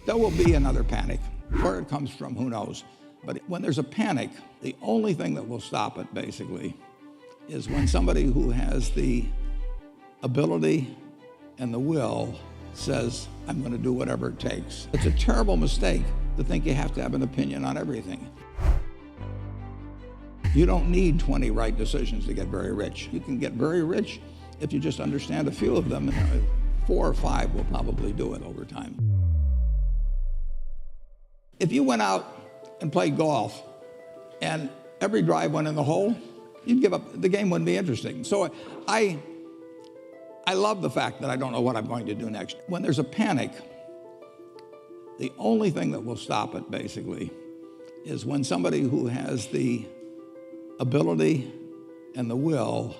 There will be another panic. Where it comes from, who knows? But when there's a panic, the only thing that will stop it, basically, is when somebody who has the ability and the will says, I'm going to do whatever it takes. It's a terrible mistake to think you have to have an opinion on everything. You don't need 20 right decisions to get very rich. You can get very rich if you just understand a few of them. 4 or 5 will probably do it over time. If you went out and played golf and every drive went in the hole, you'd give up. The game wouldn't be interesting. So I love the fact that I don't know what I'm going to do next. When there's a panic, the only thing that will stop it, basically, is when somebody who has the ability and the will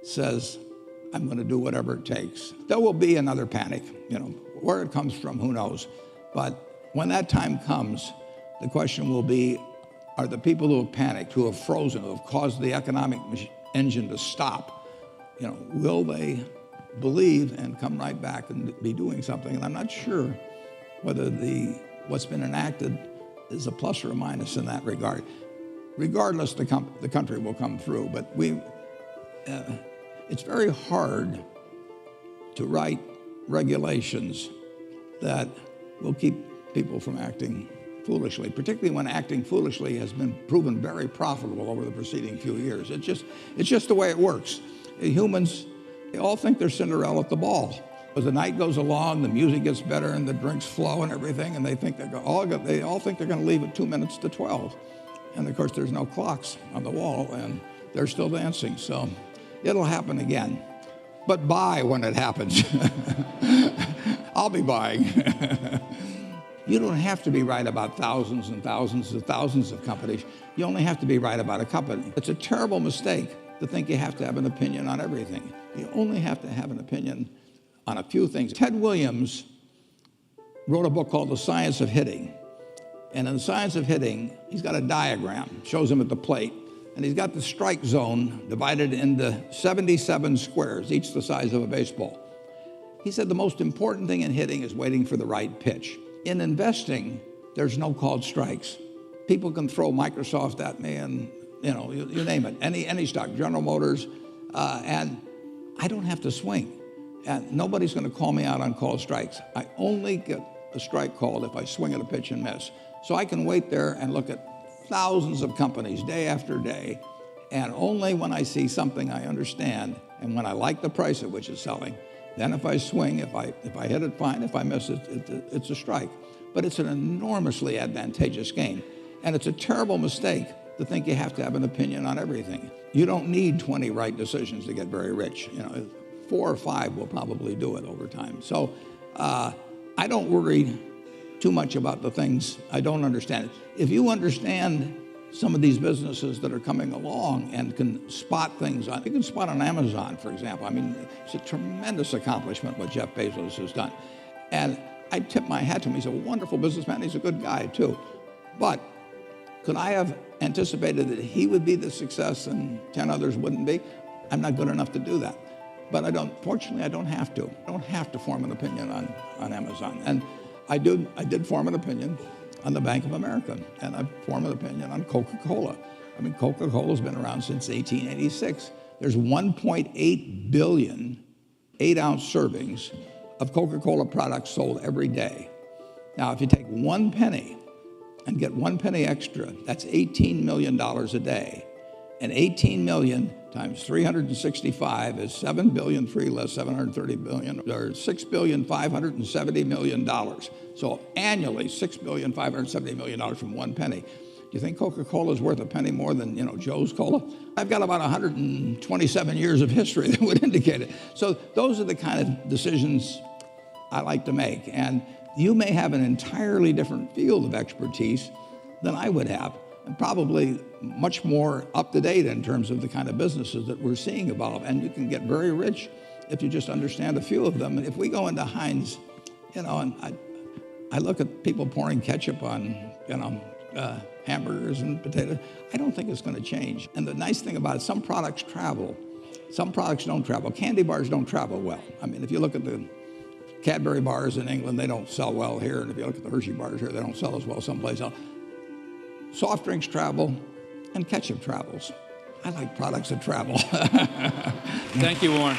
says, I'm going to do whatever it takes. There will be another panic. Where it comes from, who knows? But when that time comes, the question will be, are the people who have panicked, who have frozen, who have caused the economic engine to stop, will they believe and come right back and be doing something? And I'm not sure whether what's been enacted is a plus or a minus in that regard. Regardless, the country will come through, but it's very hard to write regulations that will keep people from acting foolishly, particularly when acting foolishly has been proven very profitable over the preceding few years. It's just the way it works. Humans, they all think they're Cinderella at the ball. As the night goes along, the music gets better and the drinks flow and everything, and they all think they're going to leave at 2 minutes to 12. And of course, there's no clocks on the wall, and they're still dancing. So it'll happen again. But buy when it happens. I'll be buying. You don't have to be right about thousands and thousands and thousands of companies. You only have to be right about a company. It's a terrible mistake to think you have to have an opinion on everything. You only have to have an opinion on a few things. Ted Williams wrote a book called The Science of Hitting. And in The Science of Hitting, he's got a diagram, shows him at the plate, and he's got the strike zone divided into 77 squares, each the size of a baseball. He said the most important thing in hitting is waiting for the right pitch. In investing, there's no called strikes. People can throw Microsoft at me and, you name it, any stock, General Motors, and I don't have to swing. And nobody's going to call me out on called strikes. I only get a strike called if I swing at a pitch and miss. So I can wait there and look at thousands of companies day after day, and only when I see something I understand and when I like the price at which it's selling, then if I swing, if I hit it, fine. If I miss it, it's a strike. But it's an enormously advantageous game. And it's a terrible mistake to think you have to have an opinion on everything. You don't need 20 right decisions to get very rich. 4 or 5 will probably do it over time. So I don't worry too much about the things I don't understand. If you understand some of these businesses that are coming along and can spot things you can spot on Amazon, for example. I mean, it's a tremendous accomplishment what Jeff Bezos has done. And I tip my hat to him. He's a wonderful businessman. He's a good guy, too. But could I have anticipated that he would be the success and 10 others wouldn't be? I'm not good enough to do that. But fortunately, I don't have to. I don't have to form an opinion on Amazon. And I did form an opinion on the Bank of America, and I formed an opinion on Coca-Cola. I mean, Coca-Cola's been around since 1886. There's 1.8 billion 8-ounce servings of Coca-Cola products sold every day. Now, if you take 1 penny and get 1 penny extra, that's $18 million a day. And 18 million times 365 is 7 billion, 3 less 730 billion, or $6,570 million. So annually, $6,570 million from 1 penny. Do you think Coca-Cola is worth a penny more than, Joe's Cola? I've got about 127 years of history that would indicate it. So those are the kind of decisions I like to make. And you may have an entirely different field of expertise than I would have, and probably much more up-to-date in terms of the kind of businesses that we're seeing evolve. And you can get very rich if you just understand a few of them. And if we go into Heinz, and I look at people pouring ketchup on, hamburgers and potatoes, I don't think it's going to change. And the nice thing about it, some products travel, some products don't travel. Candy bars don't travel well. I mean, if you look at the Cadbury bars in England, they don't sell well here. And if you look at the Hershey bars here, they don't sell as well someplace else. Soft drinks travel, and ketchup travels. I like products that travel. Thank you, Warren.